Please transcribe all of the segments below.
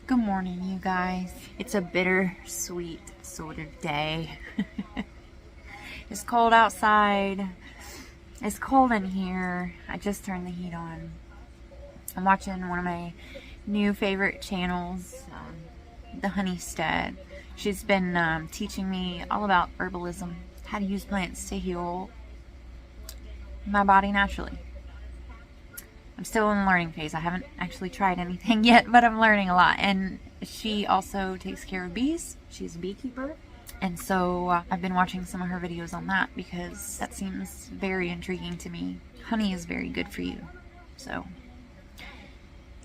Good morning, you guys. It's a bittersweet sort of day. It's cold outside. It's cold in here. I just turned the heat on. I'm watching one of my new favorite channels, the Honeystead. She's been teaching me all about herbalism, how to use plants to heal my body naturally. I'm still in the learning phase. I haven't actually tried anything yet, but I'm learning a lot. And she also takes care of bees. She's a beekeeper. And so I've been watching some of her videos on that because that seems very intriguing to me. Honey is very good for you. So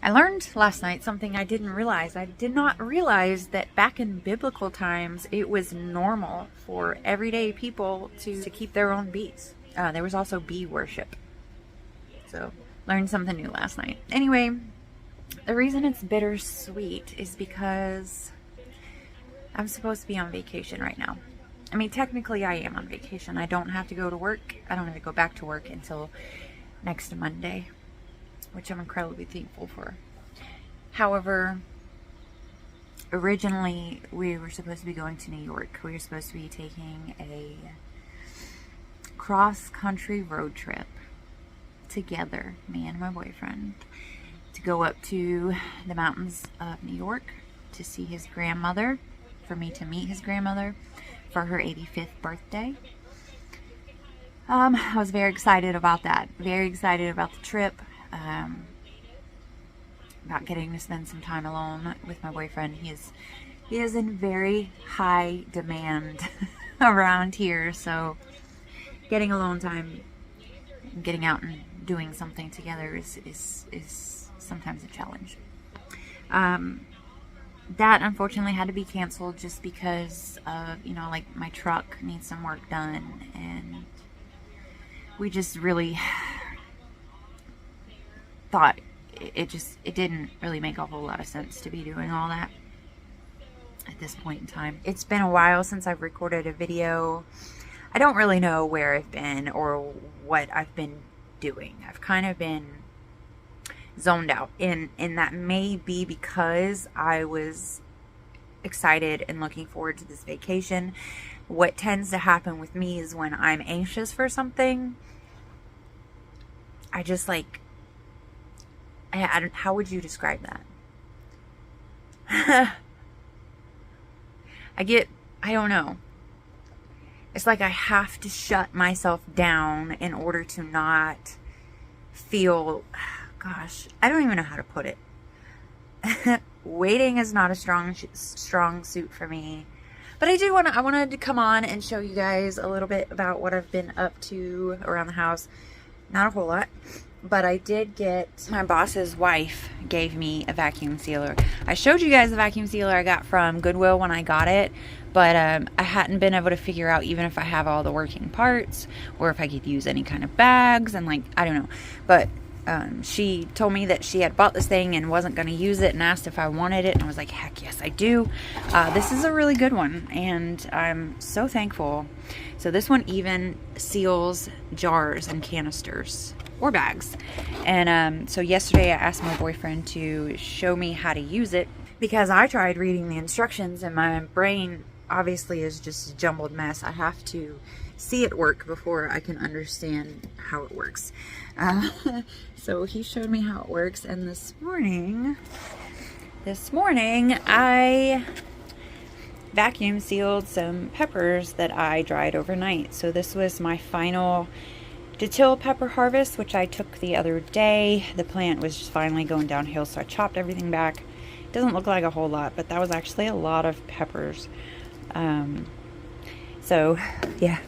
I learned last night something I didn't realize. I did not realize that back in biblical times, it was normal for everyday people to keep their own bees. There was also bee worship. So learned something new last night. Anyway, the reason it's bittersweet is because I'm supposed to be on vacation right now. I mean, technically I am on vacation. I don't have to go to work. I don't have to go back to work until next Monday, which I'm incredibly thankful for. However, originally we were supposed to be going to New York. We were supposed to be taking a cross-country road trip together, me and my boyfriend, to go up to the mountains of New York to see his grandmother, for me to meet his grandmother for her 85th birthday. I was very excited about that. Very excited about the trip. About getting to spend some time alone with my boyfriend. He is in very high demand around here, so getting alone time, getting out and doing something together is sometimes a challenge. That unfortunately had to be canceled just because of, like my truck needs some work done, and we just really thought it didn't really make a whole lot of sense to be doing all that at this point in time. It's been a while since I've recorded a video. I don't really know where I've been or what I've been doing. I've kind of been zoned out, and that may be because I was excited and looking forward to this vacation. What tends to happen with me is when I'm anxious for something, I just like, how would you describe that? I don't know. It's like I have to shut myself down in order to not feel, gosh, I don't even know how to put it. Waiting is not a strong suit for me. But I wanted to come on and show you guys a little bit about what I've been up to around the house. Not a whole lot. But I did get, my boss's wife gave me a vacuum sealer. I showed you guys the vacuum sealer I got from Goodwill when I got it, but I hadn't been able to figure out even if I have all the working parts or if I could use any kind of bags, and like, I don't know. But she told me that she had bought this thing and wasn't going to use it and asked if I wanted it, and I was like, heck yes I do. This is a really good one, and I'm so thankful. So this one even seals jars and canisters or bags. And so yesterday I asked my boyfriend to show me how to use it, because I tried reading the instructions and my brain obviously is just a jumbled mess. I have to see it work before I can understand how it works. So he showed me how it works, and this morning I vacuum sealed some peppers that I dried overnight. So this was my final dill pepper harvest, which I took the other day. The plant was just finally going downhill, so I chopped everything back. It doesn't look like a whole lot, but that was actually a lot of peppers. So yeah,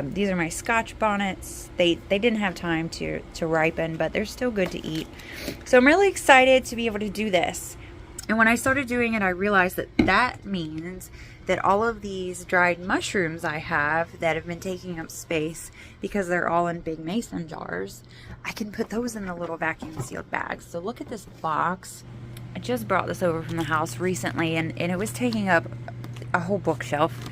these are my Scotch bonnets. They didn't have time to ripen, but they're still good to eat. So I'm really excited to be able to do this. And when I started doing it, I realized that means that all of these dried mushrooms I have that have been taking up space because they're all in big mason jars, I can put those in the little vacuum sealed bags. So look at this box. I just brought this over from the house recently, and it was taking up a whole bookshelf.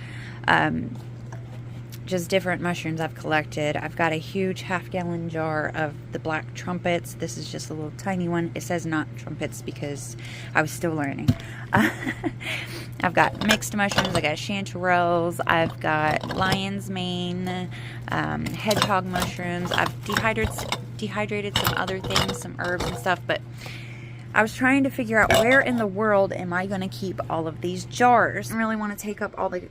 just different mushrooms I've collected. I've got a huge half-gallon jar of the black trumpets. This is just a little tiny one. It says not trumpets because I was still learning. I've got mixed mushrooms. I got chanterelles. I've got lion's mane, hedgehog mushrooms. I've dehydrated some other things, some herbs and stuff, but I was trying to figure out where in the world am I going to keep all of these jars. I really want to take up all the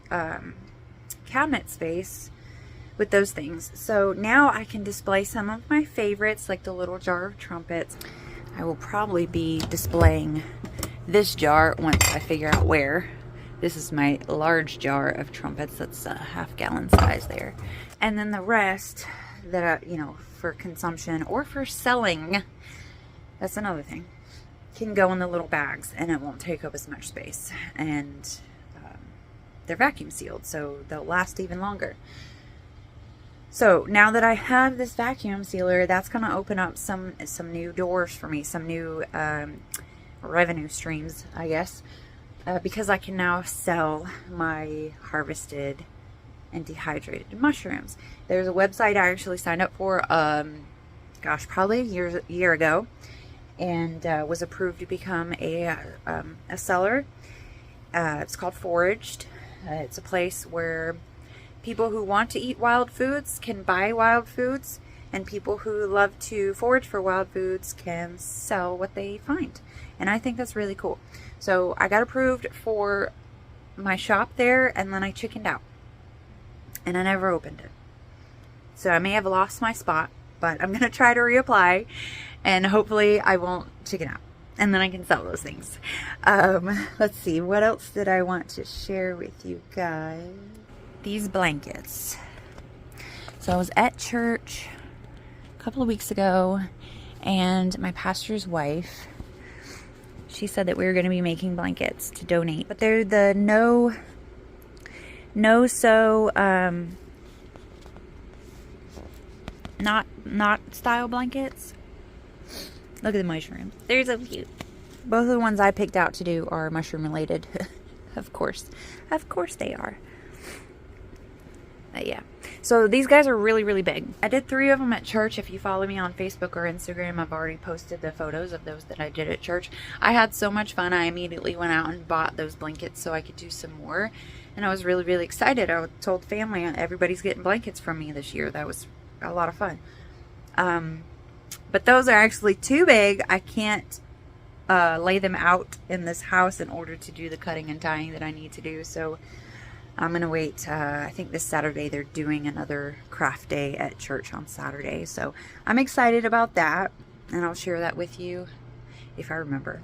cabinet space with those things. So now I can display some of my favorites, like the little jar of trumpets. I will probably be displaying this jar once I figure out where. This is my large jar of trumpets. That's a half-gallon size there. And then the rest that, you know, for consumption or for selling, that's another thing, can go in the little bags and it won't take up as much space. And they're vacuum sealed, so they'll last even longer. So now that I have this vacuum sealer, that's going to open up some new doors for me, some new revenue streams, I guess, because I can now sell my harvested and dehydrated mushrooms. There's a website I actually signed up for, gosh, probably a year ago, and was approved to become a seller. It's called Foraged. It's a place where people who want to eat wild foods can buy wild foods, and people who love to forage for wild foods can sell what they find. And I think that's really cool. So I got approved for my shop there, and then I chickened out. And I never opened it. So I may have lost my spot, but I'm going to try to reapply, and hopefully I won't chicken out. And then I can sell those things. Let's see, what else did I want to share with you guys? These blankets. So I was at church a couple of weeks ago, and my pastor's wife, she said that we were going to be making blankets to donate. But they're the no-sew, not style blankets. Look at the mushrooms. They're so cute. Both of the ones I picked out to do are mushroom related. Of course. Of course they are. Yeah. So these guys are really, really big. I did 3 of them at church. If you follow me on Facebook or Instagram, I've already posted the photos of those that I did at church. I had so much fun. I immediately went out and bought those blankets so I could do some more. And I was really, really excited. I told family everybody's getting blankets from me this year. That was a lot of fun. But those are actually too big. I can't lay them out in this house in order to do the cutting and tying that I need to do. So I'm going to wait. I think this Saturday they're doing another craft day at church on Saturday. So I'm excited about that. And I'll share that with you if I remember.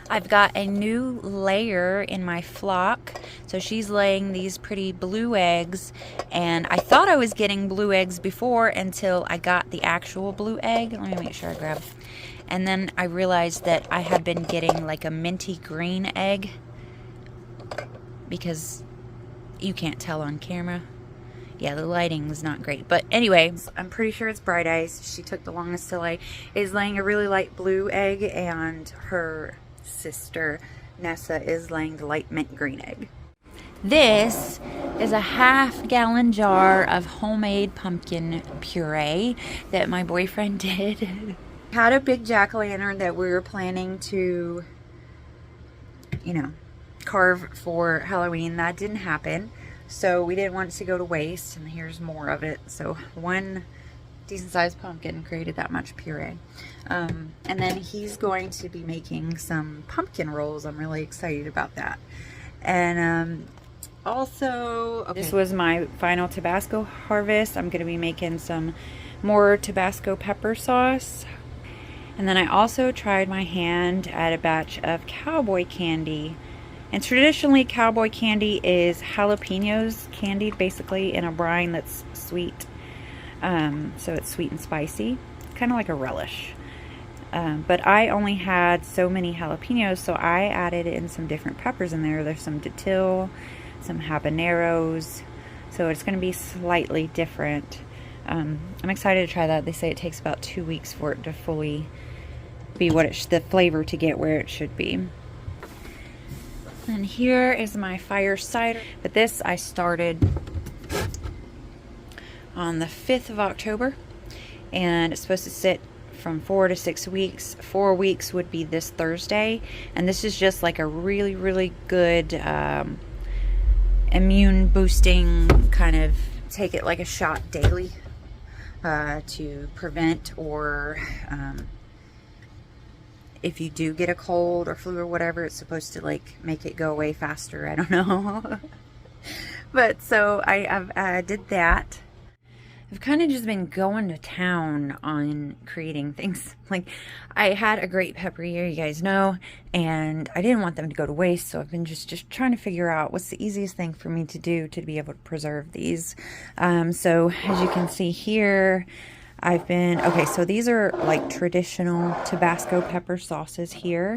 I've got a new layer in my flock. So she's laying these pretty blue eggs, and I thought I was getting blue eggs before until I got the actual blue egg. Let me make sure I grab. And then I realized that I had been getting like a minty green egg, because you can't tell on camera. Yeah, the lighting is not great. But anyway, I'm pretty sure it's Bright Eyes. She took the longest to lay. Is laying a really light blue egg, and her sister Nessa is laying the light mint green egg. This is a half-gallon jar of homemade pumpkin puree that my boyfriend did. Had a big jack-o'-lantern that we were planning to, you know, carve for Halloween. That didn't happen, so we didn't want it to go to waste, and here's more of it. So one decent-sized pumpkin created that much puree. And then he's going to be making some pumpkin rolls. I'm really excited about that. And also, this was my final Tabasco harvest. I'm going to be making some more Tabasco pepper sauce. And then I also tried my hand at a batch of cowboy candy. And traditionally, cowboy candy is jalapenos candied basically in a brine that's sweet. So it's sweet and spicy, kind of like a relish. But I only had so many jalapenos, so I added in some different peppers in there. There's some datil, some habaneros, so it's going to be slightly different. I'm excited to try that. They say it takes about 2 weeks for it to fully be what the flavor to get where it should be. And here is my fire cider. But this I started on the 5th of October, and it's supposed to sit from 4 to 6 weeks. 4 weeks would be this Thursday, and this is just like a really, really good immune boosting kind of, take it like a shot daily to prevent, or if you do get a cold or flu or whatever, it's supposed to like make it go away faster. I don't know. But so I did that. I've kind of just been going to town on creating things. Like, I had a great pepper year, you guys know, and I didn't want them to go to waste, so I've been just trying to figure out what's the easiest thing for me to do to be able to preserve these. So as you can see here, I've been, okay, so these are like traditional Tabasco pepper sauces here.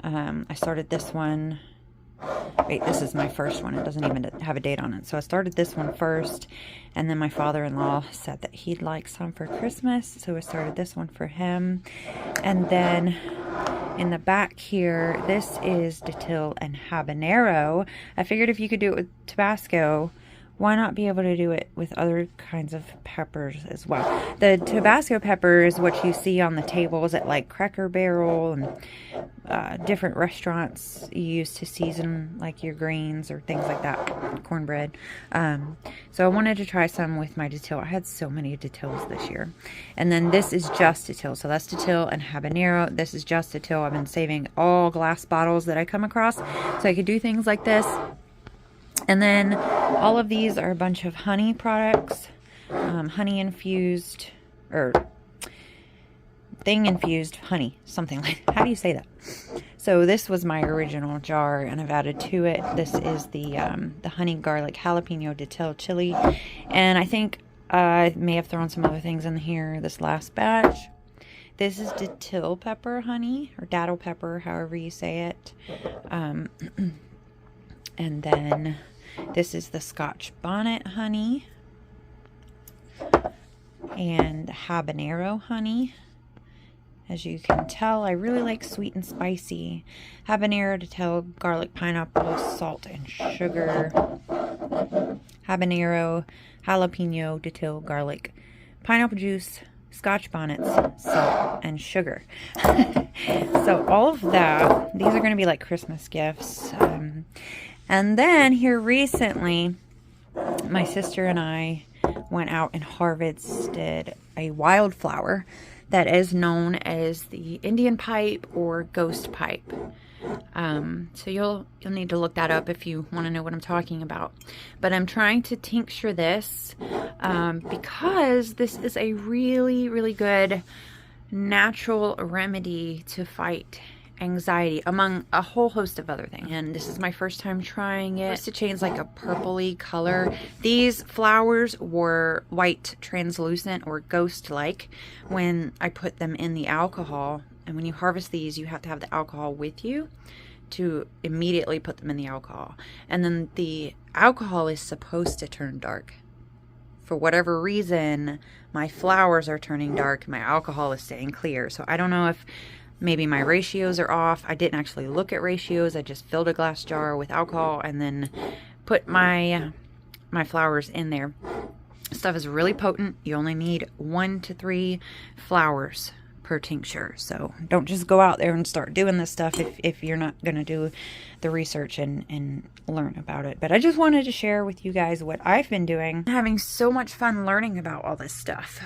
I started this one. Wait, this is my first one. It doesn't even have a date on it. So I started this one first, and then my father-in-law said that he'd like some for Christmas, so I started this one for him. And then in the back here, this is dill and habanero. I figured if you could do it with Tabasco, why not be able to do it with other kinds of peppers as well? The Tabasco pepper is what you see on the tables at like Cracker Barrel and different restaurants you use to season like your greens or things like that, cornbread. So I wanted to try some with my dill. I had so many dills this year. And then this is just dill. So that's dill and habanero. This is just dill. I've been saving all glass bottles that I come across so I could do things like this. And then all of these are a bunch of honey products, honey infused, or thing infused honey, something like that. How do you say that? So this was my original jar, and I've added to it. This is the honey garlic jalapeno dill chili, and I think I may have thrown some other things in here this last batch. This is dill pepper honey, or datil pepper, however you say it. And then this is the Scotch bonnet honey and habanero honey. As you can tell, I really like sweet and spicy. Habanero, dill, garlic, pineapple, salt, and sugar. Habanero, jalapeno, dill, garlic, pineapple juice, Scotch bonnets, salt, and sugar. So all of that, these are going to be like Christmas gifts. And then here recently, my sister and I went out and harvested a wildflower that is known as the Indian pipe or ghost pipe. So you'll need to look that up if you want to know what I'm talking about. But I'm trying to tincture this because this is a really, really good natural remedy to fight anxiety, among a whole host of other things. And this is my first time trying it. It's to change like a purpley color. These flowers were white translucent or ghost-like when I put them in the alcohol. And when you harvest these, you have to have the alcohol with you to immediately put them in the alcohol. And then the alcohol is supposed to turn dark. For whatever reason, my flowers are turning dark, my alcohol is staying clear. So I don't know if maybe my ratios are off. I didn't actually look at ratios. I just filled a glass jar with alcohol and then put my flowers in there. Stuff is really potent. You only need 1 to 3 flowers per tincture. So don't just go out there and start doing this stuff if you're not going to do the research and learn about it. But I just wanted to share with you guys what I've been doing. I'm having so much fun learning about all this stuff.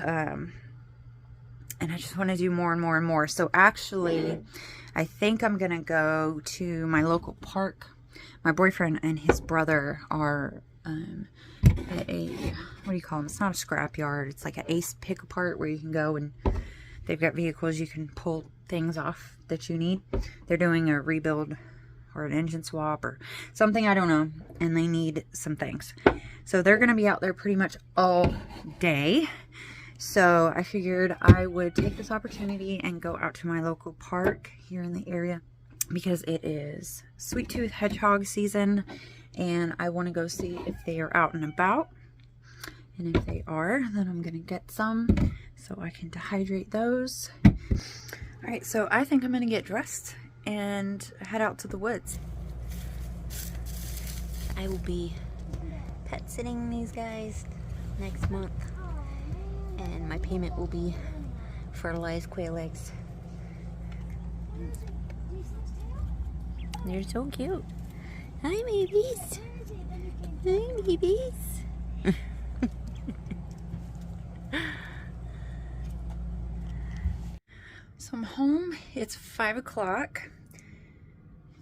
And I just want to do more and more and more. So actually, I think I'm going to go to my local park. My boyfriend and his brother are at a, what do you call them? It's not a scrap yard. It's like an ace pick apart where you can go and they've got vehicles you can pull things off that you need. They're doing a rebuild or an engine swap or something, I don't know. And they need some things. So they're going to be out there pretty much all day. So I figured I would take this opportunity and go out to my local park here in the area because it is sweet tooth hedgehog season and I want to go see if they are out and about. And if they are, then I'm going to get some so I can dehydrate those. Alright, so I think I'm going to get dressed and head out to the woods. I will be pet sitting these guys next month. And my payment will be fertilized quail eggs. They're so cute. Hi, babies. Hi, babies. So I'm home. It's 5 o'clock.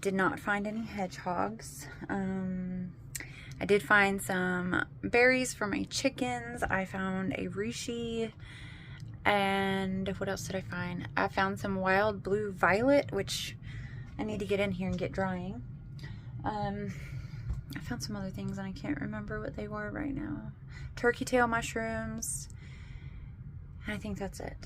Did not find any hedgehogs. I did find some berries for my chickens. I found a reishi. And what else did I find? I found some wild blue violet, which I need to get in here and get drying. I found some other things and I can't remember what they were right now. Turkey tail mushrooms. I think that's it.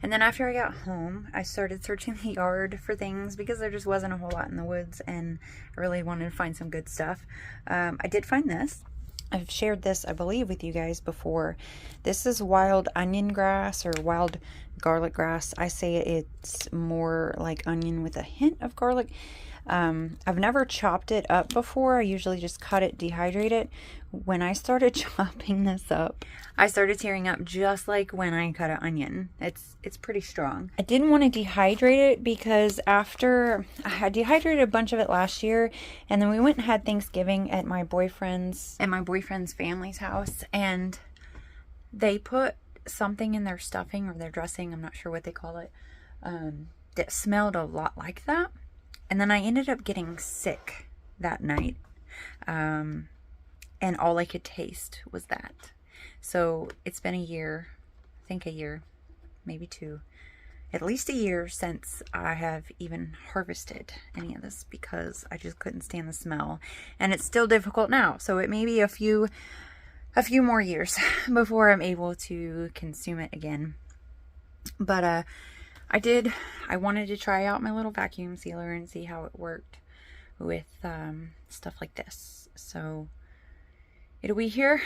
And then after I got home, I started searching the yard for things because there just wasn't a whole lot in the woods and I really wanted to find some good stuff. I did find this. I've shared this, I believe, with you guys before. This is wild onion grass or wild garlic grass. I say it's more like onion with a hint of garlic. I've never chopped it up before. I usually just cut it, dehydrate it. When I started chopping this up, I started tearing up just like when I cut an onion. It's pretty strong. I didn't want to dehydrate it because after I had dehydrated a bunch of it last year, and then we went and had Thanksgiving at my boyfriend's family's house, and they put something in their stuffing or their dressing, I'm not sure what they call it, that smelled a lot like that. And then I ended up getting sick that night. And all I could taste was that. So it's been a year, I think a year, maybe 2, at least a year since I have even harvested any of this because I just couldn't stand the smell. And it's still difficult now. So it may be a few more years before I'm able to consume it again. But I wanted to try out my little vacuum sealer and see how it worked with stuff like this. So it'll be here.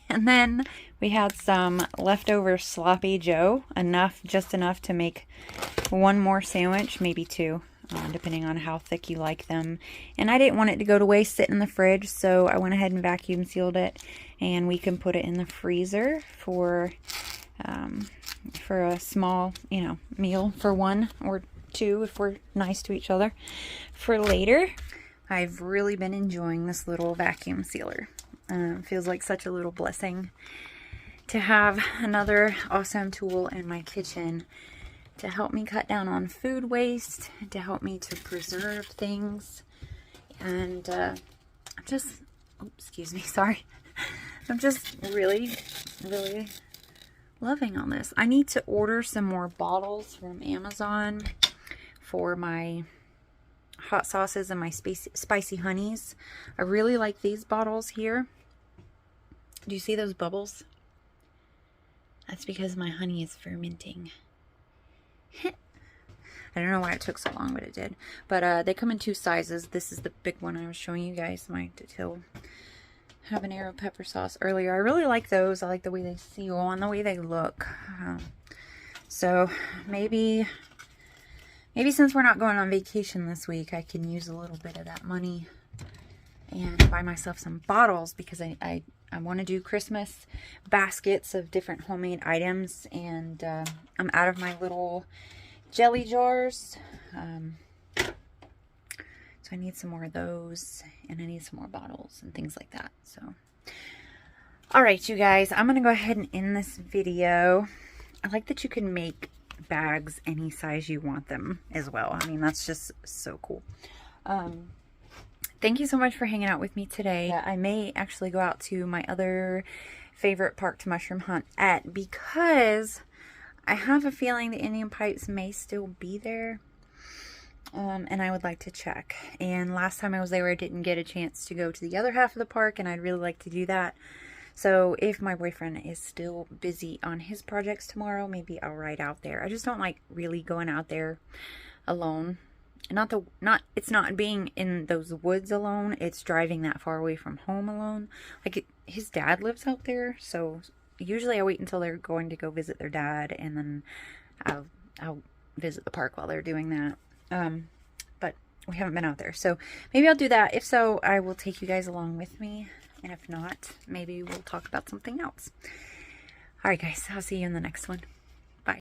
And then we had some leftover sloppy joe, just enough to make one more sandwich, maybe 2, depending on how thick you like them. And I didn't want it to go to waste sitting in the fridge, so I went ahead and vacuum sealed it, and we can put it in the freezer for a small, meal for 1 or 2 if we're nice to each other for later. I've really been enjoying this little vacuum sealer. Feels like such a little blessing to have another awesome tool in my kitchen to help me cut down on food waste, to help me to preserve things. And I'm just, excuse me, sorry. I'm just really, really loving all this. I need to order some more bottles from Amazon for my hot sauces and my spicy honeys. I really like these bottles here. Do you see those bubbles? That's because my honey is fermenting. I don't know why it took so long, but it did. But they come in 2 sizes. This is the big one I was showing you guys, my detailed habanero pepper sauce earlier. I really like those. I like the way they seal and the way they look. So maybe since we're not going on vacation this week, I can use a little bit of that money and buy myself some bottles because I want to do Christmas baskets of different homemade items, and I'm out of my little jelly jars. So I need some more of those, and I need some more bottles and things like that. So, all right, you guys, I'm going to go ahead and end this video. I like that you can make bags any size you want them as well. I mean, that's just so cool. Thank you so much for hanging out with me today. I may actually go out to my other favorite park to mushroom hunt at, because I have a feeling the Indian pipes may still be there. And I would like to check. And last time I was there, I didn't get a chance to go to the other half of the park, and I'd really like to do that. So if my boyfriend is still busy on his projects tomorrow, maybe I'll ride out there. I just don't like really going out there alone. It's not being in those woods alone. It's driving that far away from home alone. Like, his dad lives out there, so usually I wait until they're going to go visit their dad, and then I'll visit the park while they're doing that. But we haven't been out there, so maybe I'll do that. If so, I will take you guys along with me. And if not, maybe we'll talk about something else. All right, guys, I'll see you in the next one.